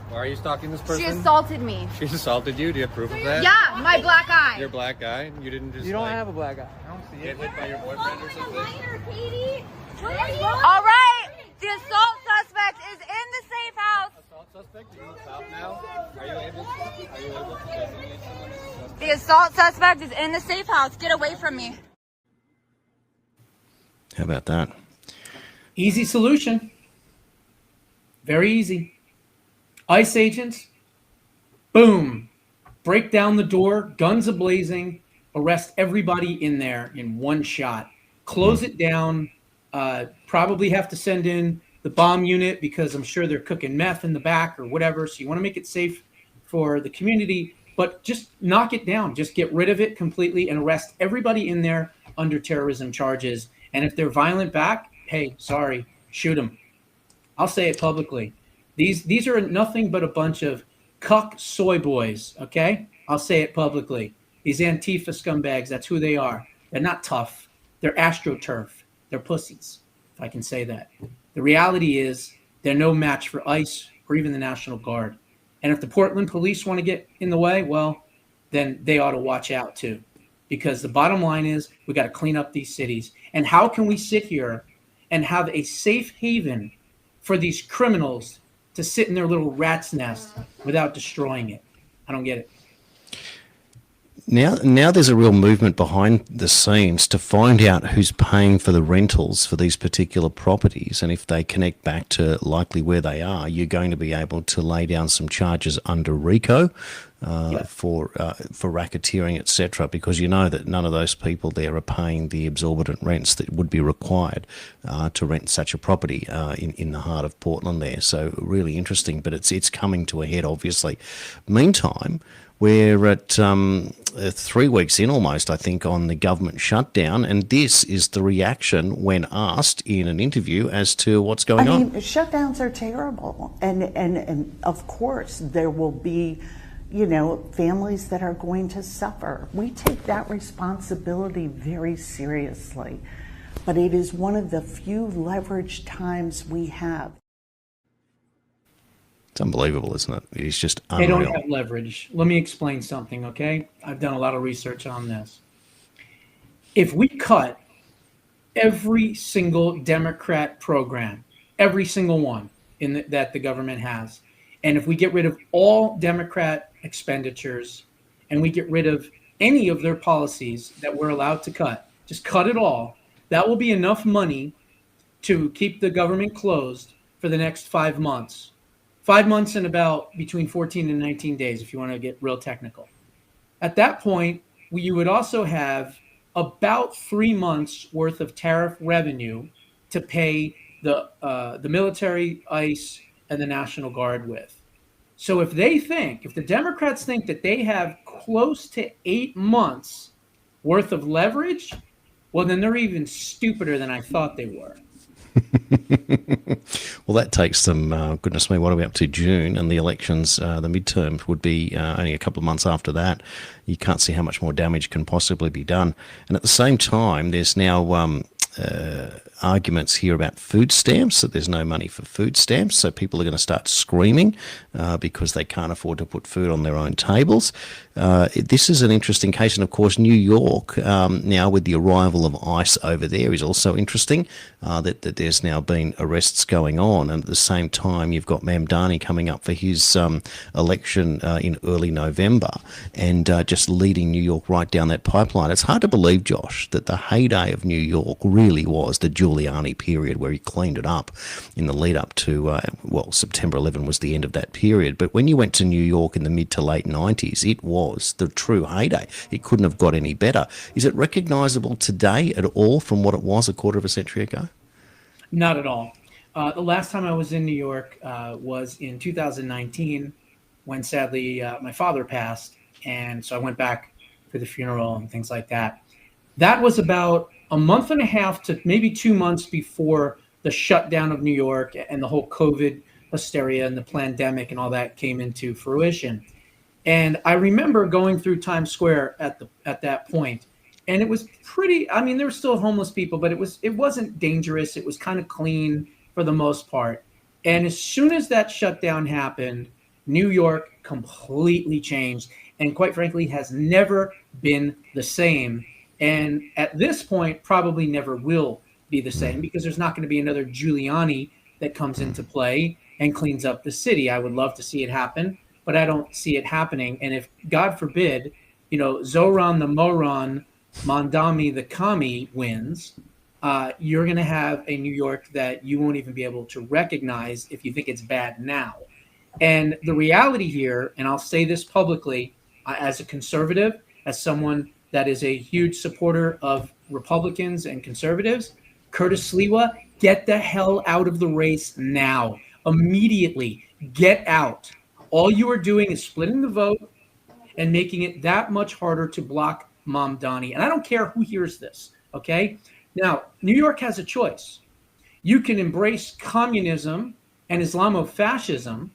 Why are you stalking this person? She assaulted me. She assaulted you? Do you have proof of that? Yeah, my black eye. Your black eye? You didn't just. You don't have a black eye. I don't see it. Get hit by your boyfriend or something? All right. The assault suspect is in the safe house. Assault suspect? Are you stop now? Are you able to designate someone as a suspect? The assault suspect is in the safe house. Get away from me. How about that? Easy solution. Very easy. ICE agents, boom, break down the door, guns a-blazing, arrest everybody in there in one shot. Close it down. Probably have to send in the bomb unit because I'm sure they're cooking meth in the back or whatever. So you want to make it safe for the community, but just knock it down. Just get rid of it completely and arrest everybody in there under terrorism charges. And if they're violent back, hey, sorry, shoot them. I'll say it publicly. These are nothing but a bunch of cuck soy boys, okay? I'll say it publicly. These Antifa scumbags, that's who they are. They're not tough. They're astroturf. They're pussies, if I can say that. The reality is they're no match for ICE or even the National Guard. And if the Portland police want to get in the way, well, then they ought to watch out too. Because the bottom line is we got to clean up these cities. And how can we sit here and have a safe haven for these criminals to sit in their little rat's nest without destroying it? I don't get it. Now there's a real movement behind the scenes to find out who's paying for the rentals for these particular properties, and if they connect back to likely where they are, you're going to be able to lay down some charges under RICO for racketeering, etc. Because you know that none of those people there are paying the exorbitant rents that would be required to rent such a property in the heart of Portland there. So really interesting, but it's coming to a head, obviously. Meantime, we're at 3 weeks in almost, I think, on the government shutdown, and this is the reaction when asked in an interview as to what's going on. Shutdowns are terrible, and of course there will be, families that are going to suffer. We take that responsibility very seriously, but it is one of the few leveraged times we have. It's unbelievable, isn't it? It's just They unreal. don't have leverage. Let me explain something, okay? I've done a lot of research on this. If we cut every single Democrat program, every single one that the government has, and if we get rid of all Democrat expenditures and we get rid of any of their policies that we're allowed to cut, just cut it all, that will be enough money to keep the government closed for the next 5 months. 5 months and about between 14 and 19 days, if you want to get real technical. At that point, you would also have about 3 months worth of tariff revenue to pay the military, ICE, and the National Guard with. So if the Democrats think that they have close to 8 months worth of leverage, well, then they're even stupider than I thought they were. Well, that takes them, goodness me, what are we up to, June? And the elections, the midterms would be only a couple of months after that. You can't see how much more damage can possibly be done. And at the same time, there's now arguments here about food stamps, that there's no money for food stamps, so people are going to start screaming because they can't afford to put food on their own tables. This is an interesting case, and of course New York, now with the arrival of ICE over there, is also interesting, that there's now been arrests going on, and at the same time you've got Mamdani coming up for his election in early November, and just leading New York right down that pipeline. It's hard to believe, Josh, that the heyday of New York really was the Giuliani period, where he cleaned it up in the lead up to, September 11 was the end of that period. But when you went to New York in the mid to late 90s, it was the true heyday. It couldn't have got any better. Is it recognisable today at all from what it was a quarter of a century ago? Not at all. The last time I was in New York was in 2019, when sadly my father passed. And so I went back for the funeral and things like that. That was about a month and a half to maybe 2 months before the shutdown of New York and the whole COVID hysteria and the pandemic and all that came into fruition. And I remember going through Times Square at that point, and it was pretty. I mean, there were still homeless people, but it wasn't dangerous. It was kind of clean for the most part. And as soon as that shutdown happened, New York completely changed, and quite frankly, has never been the same. And at this point, probably never will be the same, because there's not going to be another Giuliani that comes into play and cleans up the city. I would love to see it happen, but I don't see it happening. And if, God forbid, Zoran the moron, Mamdani the commie wins, you're going to have a New York that you won't even be able to recognize if you think it's bad now. And the reality here, and I'll say this publicly, as a conservative, as someone that is a huge supporter of Republicans and conservatives, Curtis Sliwa, get the hell out of the race now. Immediately. Get out. All you are doing is splitting the vote and making it that much harder to block Mamdani. And I don't care who hears this, okay? Now, New York has a choice. You can embrace communism and Islamofascism,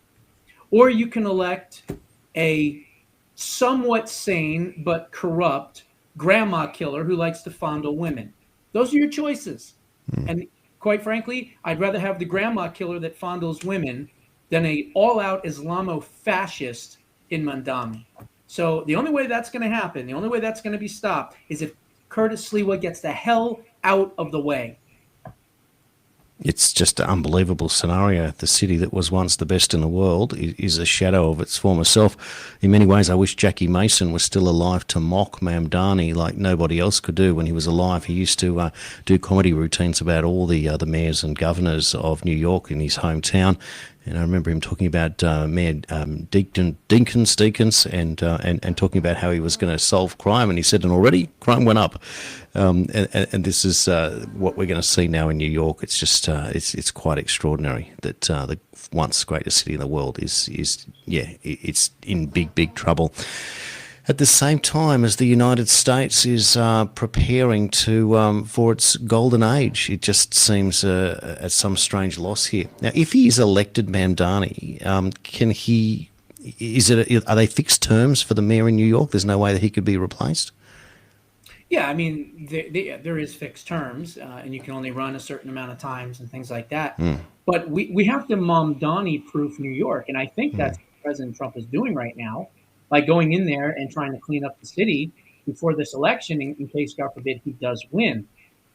or you can elect a somewhat sane but corrupt grandma killer who likes to fondle women. Those are your choices. And quite frankly, I'd rather have the grandma killer that fondles women than a all-out Islamofascist in Mamdani. So the only way that's going to happen, the only way that's going to be stopped, is if Curtis Sliwa gets the hell out of the way. It's just an unbelievable scenario. The city that was once the best in the world is a shadow of its former self. In many ways, I wish Jackie Mason was still alive to mock Mamdani like nobody else could do when he was alive. He used to do comedy routines about all the mayors and governors of New York in his hometown. And I remember him talking about Mayor Deakins, and talking about how he was going to solve crime. And he said, and already crime went up. And this is what we're going to see now in New York. It's just it's quite extraordinary that the once greatest city in the world is it's in big trouble. At the same time as the United States is preparing to for its golden age, it just seems at some strange loss here. Now, if he is elected Mamdani, can he? Are they fixed terms for the mayor in New York? There's no way that he could be replaced. Yeah, I mean, there is fixed terms, and you can only run a certain amount of times and things like that. But we have to Mamdani-proof New York, and I think that's what President Trump is doing right now, by going in there and trying to clean up the city before this election in case, God forbid, he does win.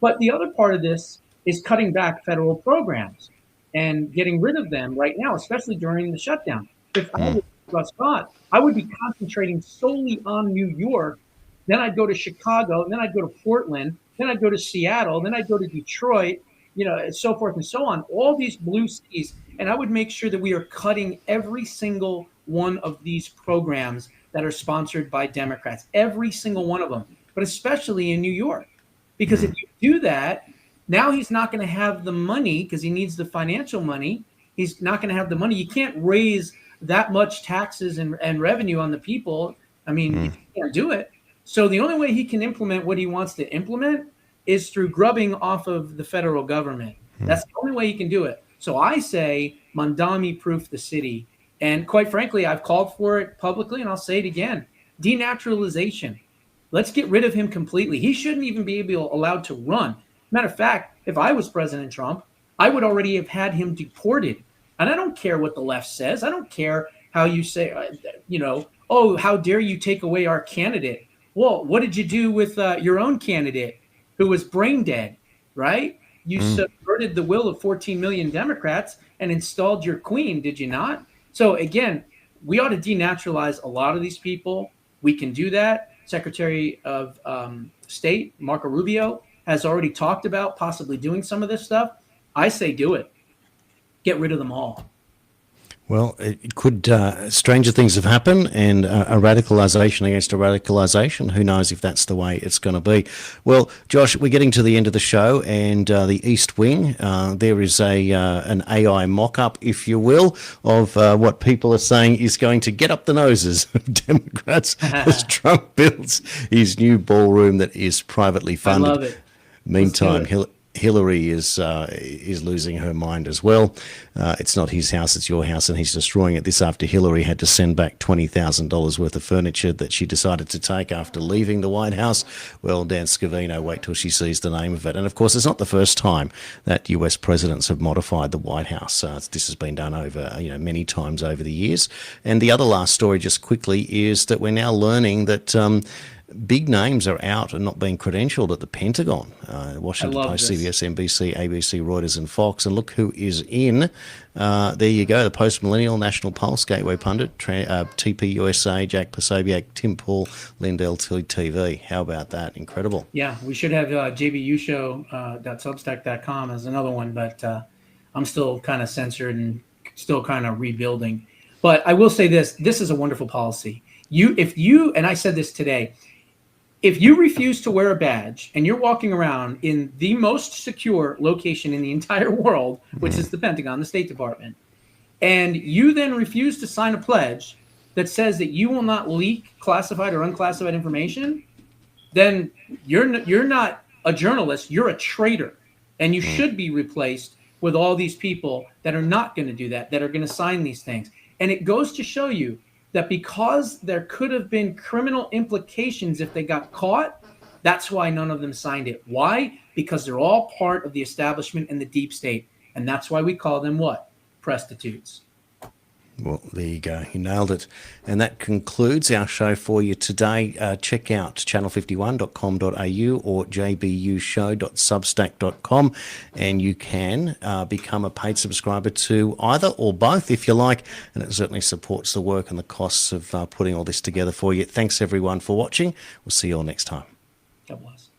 But the other part of this is cutting back federal programs and getting rid of them right now, especially during the shutdown. If I was Russ Scott, I would be concentrating solely on New York. Then I'd go to Chicago, then I'd go to Portland, then I'd go to Seattle, then I'd go to Detroit, and so forth and so on. All these blue cities, and I would make sure that we are cutting every single one of these programs that are sponsored by Democrats, every single one of them, but especially in New York. Because if you do that, now he's not going to have the money because he needs the financial money. He's not going to have the money. You can't raise that much taxes and revenue on the people. I mean, you can't do it. So the only way he can implement what he wants to implement is through grubbing off of the federal government. That's the only way he can do it. So I say Mandami proof the city. And quite frankly, I've called for it publicly, and I'll say it again. Denaturalization. Let's get rid of him completely. He shouldn't even be allowed to run. Matter of fact, if I was President Trump, I would already have had him deported. And I don't care what the left says. I don't care how you say, oh, how dare you take away our candidate? Well, what did you do with your own candidate who was brain dead, right? You subverted the will of 14 million Democrats and installed your queen, did you not? So again, we ought to denaturalize a lot of these people. We can do that. Secretary of State, Marco Rubio, has already talked about possibly doing some of this stuff. I say do it. Get rid of them all. Well, it could, stranger things have happened, and a radicalisation against a radicalisation. Who knows if that's the way it's going to be? Well, Josh, we're getting to the end of the show, and the East Wing, there is an AI mock-up, if you will, of what people are saying is going to get up the noses of Democrats as Trump builds his new ballroom that is privately funded. I love it. Meantime, Hillary is losing her mind as well. It's not his house, it's your house, and he's destroying it. This after Hillary had to send back $20,000 worth of furniture that she decided to take after leaving the White House. Well, Dan Scavino, wait till she sees the name of it. And of course, it's not the first time that US presidents have modified the White House. This has been done over, many times over the years. And the other last story, just quickly, is that we're now learning that big names are out and not being credentialed at the Pentagon. Washington Post, CBS, NBC, ABC, Reuters, and Fox. And look who is in. There you go, the Post-Millennial, National Pulse, Gateway Pundit, TP USA, Jack Posobiec, Tim Paul, Lindell TV. How about that? Incredible. Yeah, we should have jbushow.substack.com as another one, but I'm still kind of censored and still kind of rebuilding. But I will say this is a wonderful policy. And I said this today, if you refuse to wear a badge and you're walking around in the most secure location in the entire world, which is the Pentagon, the State Department, and you then refuse to sign a pledge that says that you will not leak classified or unclassified information, then you're not a journalist, you're a traitor. And you should be replaced with all these people that are not going to do that are going to sign these things. And it goes to show you that because there could have been criminal implications if they got caught, that's why none of them signed it. Why? Because they're all part of the establishment and the deep state. And that's why we call them what? Prostitutes. Well, there you go. You nailed it. And that concludes our show for you today. Check out channel51.com.au or jbushow.substack.com, and you can become a paid subscriber to either or both if you like, and it certainly supports the work and the costs of putting all this together for you. Thanks, everyone, for watching. We'll see you all next time. God bless.